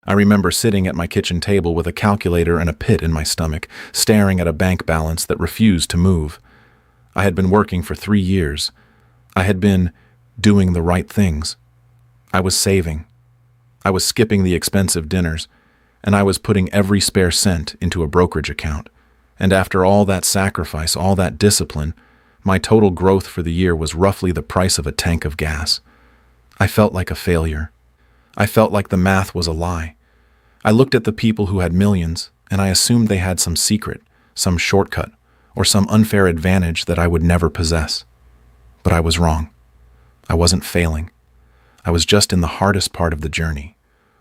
I remember sitting at my kitchen table with a calculator and a pit in my stomach, staring at a bank balance that refused to move. I had been working for 3 years. I had been doing the right things. I was saving. I was skipping the expensive dinners, and I was putting every spare cent into a brokerage account. And after all that sacrifice, all that discipline, my total growth for the year was roughly the price of a tank of gas. I felt like a failure. I felt like the math was a lie. I looked at the people who had millions, and I assumed they had some secret, some shortcut, or some unfair advantage that I would never possess. But I was wrong. I wasn't failing. I was just in the hardest part of the journey.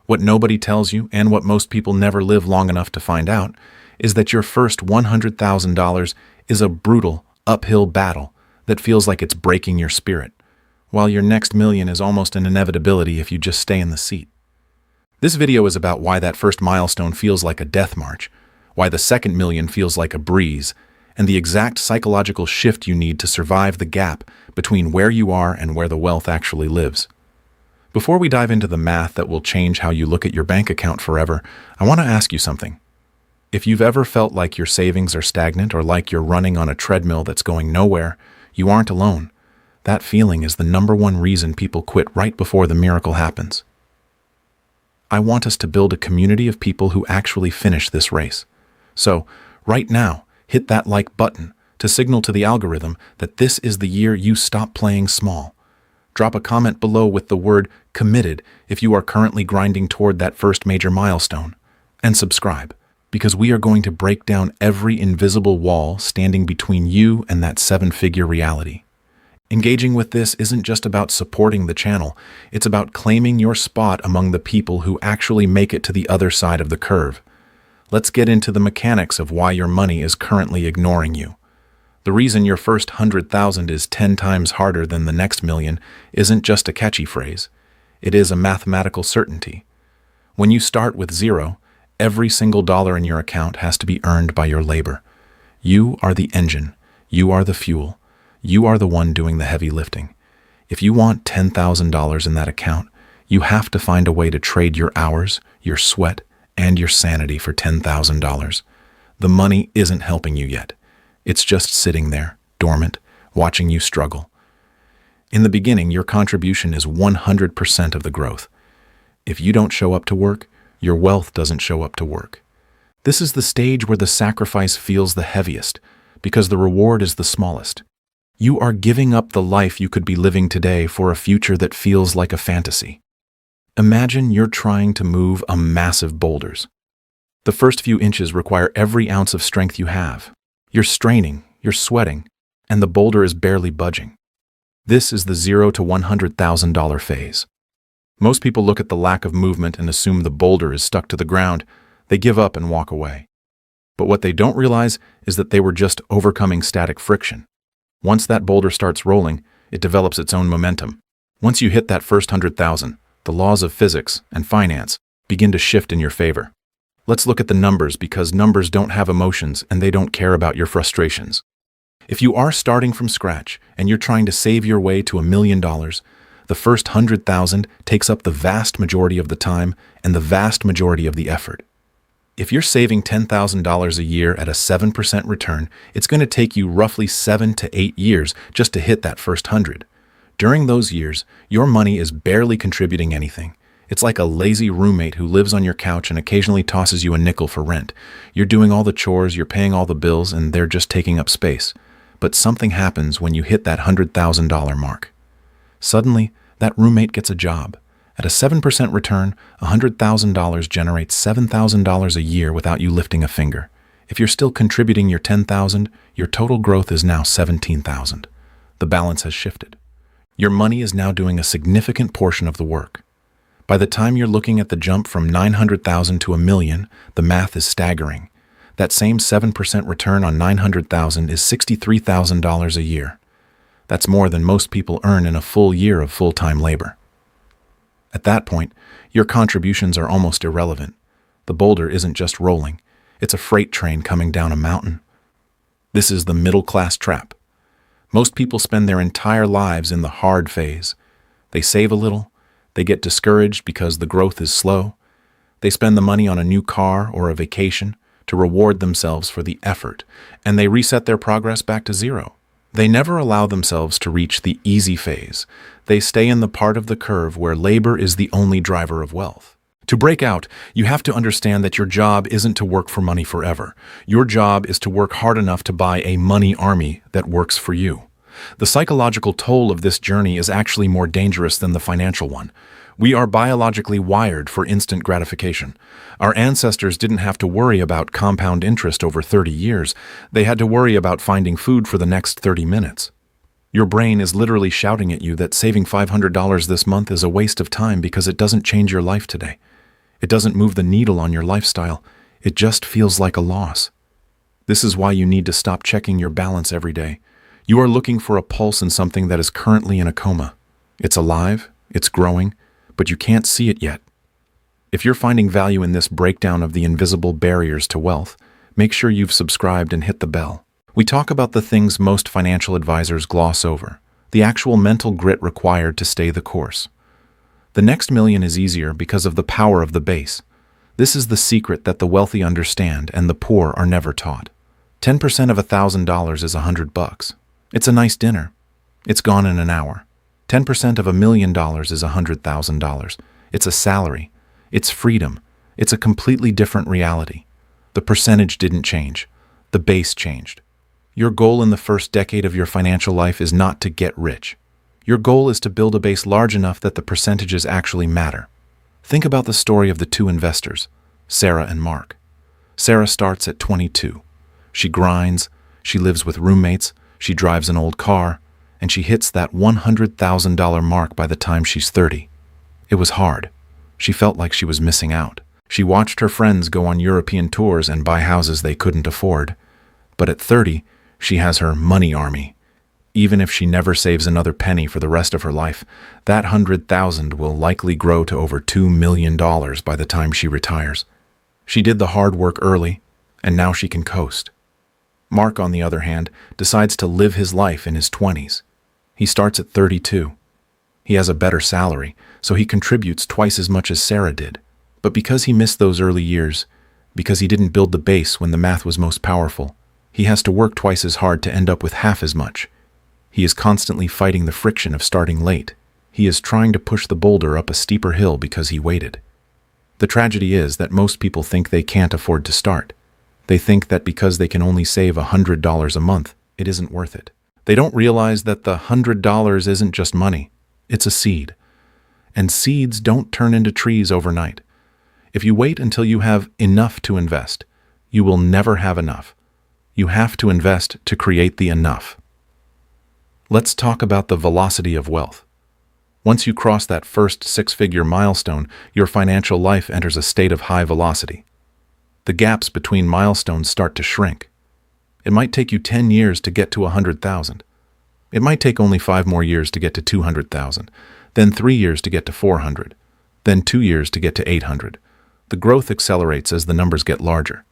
What nobody tells you, and what most people never live long enough to find out, is that your first $100,000 is a brutal, uphill battle that feels like it's breaking your spirit, while your next million is almost an inevitability if you just stay in the seat. This video is about why that first milestone feels like a death march, why the second million feels like a breeze, and the exact psychological shift you need to survive the gap between where you are and where the wealth actually lives. Before we dive into the math that will change how you look at your bank account forever, I want to ask you something. If you've ever felt like your savings are stagnant or like you're running on a treadmill that's going nowhere, you aren't alone. That feeling is the #1 reason people quit right before the miracle happens. I want us to build a community of people who actually finish this race. So, right now, hit that like button to signal to the algorithm that this is the year you stop playing small. Drop a comment below with the word committed if you are currently grinding toward that first major milestone. And subscribe, because we are going to break down every invisible wall standing between you and that 7-figure reality. Engaging with this isn't just about supporting the channel, it's about claiming your spot among the people who actually make it to the other side of the curve. Let's get into the mechanics of why your money is currently ignoring you. The reason your first 100,000 is 10 times harder than the next million isn't just a catchy phrase. It is a mathematical certainty. When you start with zero, every single dollar in your account has to be earned by your labor. You are the engine. You are the fuel. You are the one doing the heavy lifting. If you want $10,000 in that account, you have to find a way to trade your hours, your sweat, and your sanity for $10,000. The money isn't helping you yet. It's just sitting there, dormant, watching you struggle. In the beginning, your contribution is 100% of the growth. If you don't show up to work, your wealth doesn't show up to work. This is the stage where the sacrifice feels the heaviest, because the reward is the smallest. You are giving up the life you could be living today for a future that feels like a fantasy. Imagine you're trying to move a massive boulders. The first few inches require every ounce of strength you have. You're straining, you're sweating, and the boulder is barely budging. This is the $0 to $100,000 phase. Most people look at the lack of movement and assume the boulder is stuck to the ground. They give up and walk away. But what they don't realize is that they were just overcoming static friction. Once that boulder starts rolling, it develops its own momentum. Once you hit that first 100,000, the laws of physics and finance begin to shift in your favor. Let's look at the numbers, because numbers don't have emotions and they don't care about your frustrations. If you are starting from scratch and you're trying to save your way to $1 million, the first 100,000 takes up the vast majority of the time and the vast majority of the effort. If you're saving $10,000 a year at a 7% return, it's going to take you roughly 7 to 8 years just to hit that first 100. During those years, your money is barely contributing anything. It's like a lazy roommate who lives on your couch and occasionally tosses you a nickel for rent. You're doing all the chores, you're paying all the bills, and they're just taking up space. But something happens when you hit that $100,000 mark. Suddenly, that roommate gets a job. At a 7% return, $100,000 generates $7,000 a year without you lifting a finger. If you're still contributing your $10,000, your total growth is now $17,000. The balance has shifted. Your money is now doing a significant portion of the work. By the time you're looking at the jump from $900,000 to $1 million, the math is staggering. That same 7% return on $900,000 is $63,000 a year. That's more than most people earn in a full year of full-time labor. At that point, your contributions are almost irrelevant. The boulder isn't just rolling. It's a freight train coming down a mountain. This is the middle-class trap. Most people spend their entire lives in the hard phase. They save a little, they get discouraged because the growth is slow, They spend the money on a new car or a vacation to reward themselves for the effort, and they reset their progress back to zero. They never allow themselves to reach the easy phase. They stay in the part of the curve where labor is the only driver of wealth. To break out, you have to understand that your job isn't to work for money forever. Your job is to work hard enough to buy a money army that works for you. The psychological toll of this journey is actually more dangerous than the financial one. We are biologically wired for instant gratification. Our ancestors didn't have to worry about compound interest over 30 years. They had to worry about finding food for the next 30 minutes. Your brain is literally shouting at you that saving $500 this month is a waste of time because it doesn't change your life today. It doesn't move the needle on your lifestyle. It just feels like a loss. This is why you need to stop checking your balance every day. You are looking for a pulse in something that is currently in a coma. It's alive, it's growing, but you can't see it yet. If you're finding value in this breakdown of the invisible barriers to wealth, make sure you've subscribed and hit the bell. We talk about the things most financial advisors gloss over, the actual mental grit required to stay the course. The next million is easier because of the power of the base. This is the secret that the wealthy understand and the poor are never taught. 10% of $1,000 is $100. It's a nice dinner. It's gone in an hour. 10% of $1 million is $100,000. It's a salary. It's freedom. It's a completely different reality. The percentage didn't change. The base changed. Your goal in the first decade of your financial life is not to get rich. Your goal is to build a base large enough that the percentages actually matter. Think about the story of the two investors, Sarah and Mark. Sarah starts at 22. She grinds, she lives with roommates, she drives an old car, and she hits that $100,000 mark by the time she's 30. It was hard. She felt like she was missing out. She watched her friends go on European tours and buy houses they couldn't afford. But at 30, she has her money army. Even if she never saves another penny for the rest of her life, that $100,000 will likely grow to over $2 million by the time she retires. She did the hard work early, and now she can coast. Mark, on the other hand, decides to live his life in his 20s. He starts at 32. He has a better salary, so he contributes twice as much as Sarah did. But because he missed those early years, because he didn't build the base when the math was most powerful, he has to work twice as hard to end up with half as much. He is constantly fighting the friction of starting late. He is trying to push the boulder up a steeper hill because he waited. The tragedy is that most people think they can't afford to start. They think that because they can only save $100 a month, it isn't worth it. They don't realize that the $100 isn't just money, it's a seed. And seeds don't turn into trees overnight. If you wait until you have enough to invest, you will never have enough. You have to invest to create the enough. Let's talk about the velocity of wealth. Once you cross that first six-figure milestone, your financial life enters a state of high velocity. The gaps between milestones start to shrink. It might take you 10 years to get to 100,000. It might take only 5 more years to get to 200,000, then 3 years to get to 400, then 2 years to get to 800. The growth accelerates as the numbers get larger.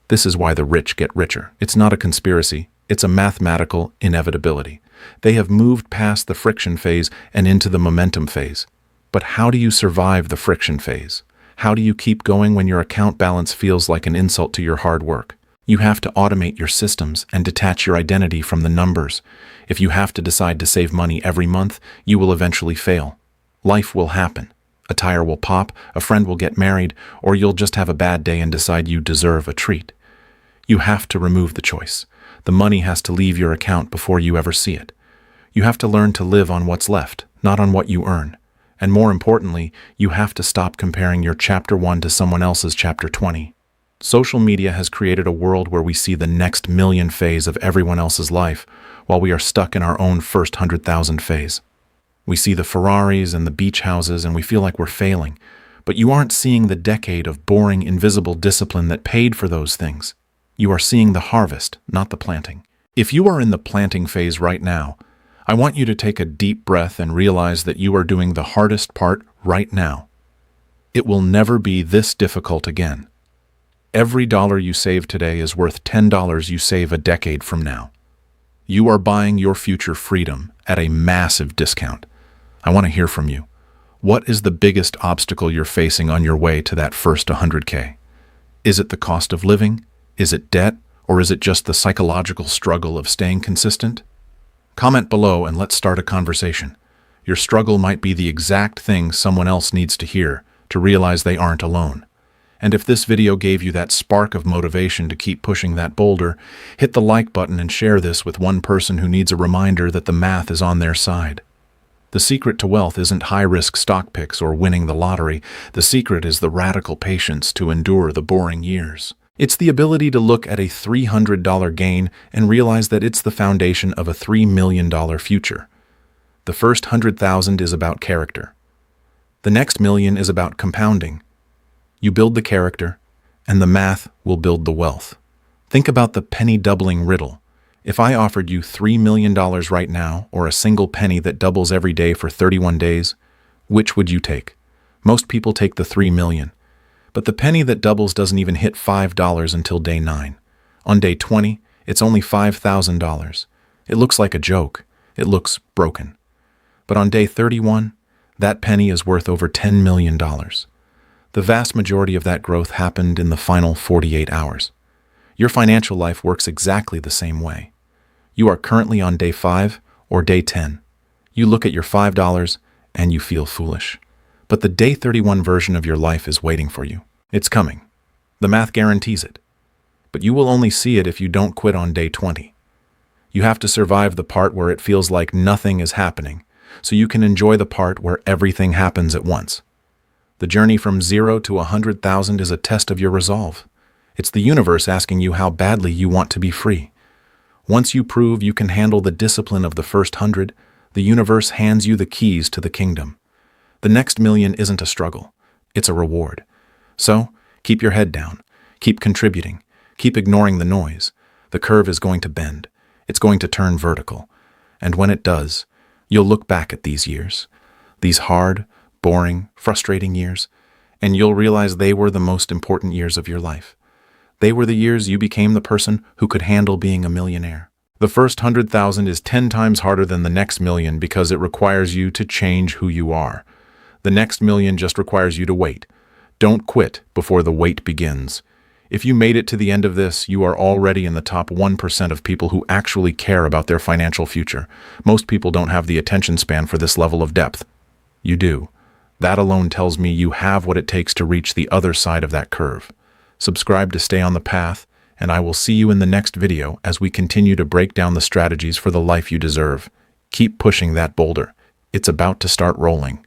This is why the rich get richer. It's not a conspiracy, it's a mathematical inevitability. They have moved past the friction phase and into the momentum phase. But how do you survive the friction phase? How do you keep going when your account balance feels like an insult to your hard work? You have to automate your systems and detach your identity from the numbers. If you have to decide to save money every month, you will eventually fail. Life will happen. A tire will pop, a friend will get married, or you'll just have a bad day and decide you deserve a treat. You have to remove the choice. The money has to leave your account before you ever see it. You have to learn to live on what's left, not on what you earn. And more importantly, you have to stop comparing your Chapter 1 to someone else's Chapter 20. Social media has created a world where we see the next million phase of everyone else's life, while we are stuck in our own first 100,000 phase. We see the Ferraris and the beach houses and we feel like we're failing, but you aren't seeing the decade of boring, invisible discipline that paid for those things. You are seeing the harvest, not the planting. If you are in the planting phase right now, I want you to take a deep breath and realize that you are doing the hardest part right now. It will never be this difficult again. Every dollar you save today is worth $10 you save a decade from now. You are buying your future freedom at a massive discount. I want to hear from you. What is the biggest obstacle you're facing on your way to that first 100K? Is it the cost of living? Is it debt? Or is it just the psychological struggle of staying consistent? Comment below and let's start a conversation. Your struggle might be the exact thing someone else needs to hear to realize they aren't alone. And if this video gave you that spark of motivation to keep pushing that boulder, hit the like button and share this with one person who needs a reminder that the math is on their side. The secret to wealth isn't high-risk stock picks or winning the lottery. The secret is the radical patience to endure the boring years. It's the ability to look at a $300 gain and realize that it's the foundation of a $3 million future. The first 100,000 is about character. The next million is about compounding. You build the character, and the math will build the wealth. Think about the penny doubling riddle. If I offered you $3 million right now, or a single penny that doubles every day for 31 days, which would you take? Most people take the 3 million. But the penny that doubles doesn't even hit $5 until day 9. On day 20, it's only $5,000. It looks like a joke. It looks broken. But on day 31, that penny is worth over $10 million. The vast majority of that growth happened in the final 48 hours. Your financial life works exactly the same way. You are currently on day 5 or day 10. You look at your $5 and you feel foolish. But the day 31 version of your life is waiting for you. It's coming. The math guarantees it. But you will only see it if you don't quit on day 20. You have to survive the part where it feels like nothing is happening, so you can enjoy the part where everything happens at once. The journey from 0 to 100,000 is a test of your resolve. It's the universe asking you how badly you want to be free. Once you prove you can handle the discipline of the first 100, the universe hands you the keys to the kingdom. The next million isn't a struggle. It's a reward. So, keep your head down. Keep contributing. Keep ignoring the noise. The curve is going to bend. It's going to turn vertical. And when it does, you'll look back at these years. These hard, boring, frustrating years, and you'll realize they were the most important years of your life. They were the years you became the person who could handle being a millionaire. The first 100,000 is 10 times harder than the next million because it requires you to change who you are. The next million just requires you to wait. Don't quit before the wait begins. If you made it to the end of this, you are already in the top 1% of people who actually care about their financial future. Most people don't have the attention span for this level of depth. You do. That alone tells me you have what it takes to reach the other side of that curve. Subscribe to stay on the path, and I will see you in the next video as we continue to break down the strategies for the life you deserve. Keep pushing that boulder. It's about to start rolling.